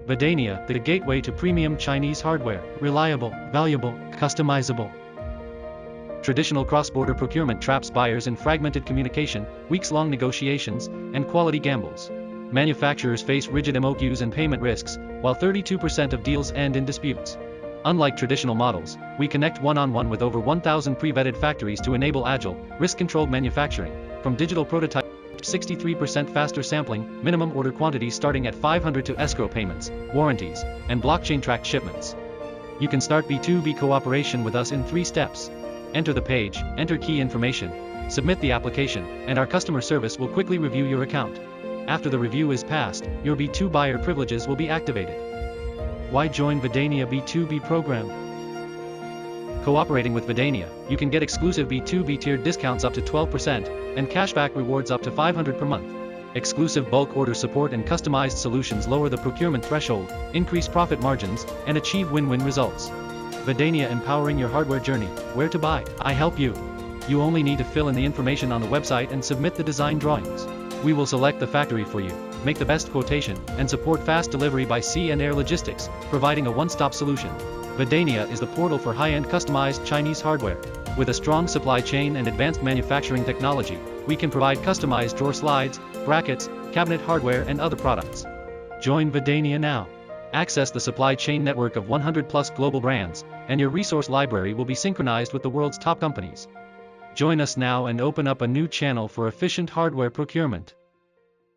VADANIA, the gateway to premium Chinese hardware, reliable, valuable, customizable. Traditional cross-border procurement traps buyers in fragmented communication, weeks-long negotiations, and quality gambles. Manufacturers face rigid MOQs and payment risks, while 32% of deals end in disputes. Unlike traditional models, we connect one-on-one with over 1,000 pre-vetted factories to enable agile, risk-controlled manufacturing, from digital prototype 63% faster sampling, minimum order quantities starting at 500 to escrow payments, warranties, and blockchain-tracked shipments. You can start B2B cooperation with us in 3 steps. Enter the page, enter key information, submit the application, and our customer service will quickly review your account. After the review is passed, your B2 buyer privileges will be activated. Why join VADANIA B2B program? Cooperating with VADANIA, you can get exclusive B2B tiered discounts up to 12% and cashback rewards up to 500 per month. Exclusive bulk order support and customized solutions lower the procurement threshold, increase profit margins, and achieve win-win results. VADANIA, empowering your hardware journey. Where to buy? I help you. You only need to fill in the information on the website and submit the design drawings. We will select the factory for you, make the best quotation, and support fast delivery by sea and air logistics, providing a one-stop solution. VADANIA is the portal for high-end customized Chinese hardware. With a strong supply chain and advanced manufacturing technology, we can provide customized drawer slides, brackets, cabinet hardware, and other products. Join VADANIA now. Access the supply chain network of 100+ global brands, and your resource library will be synchronized with the world's top companies. Join us now and open up a new channel for efficient hardware procurement.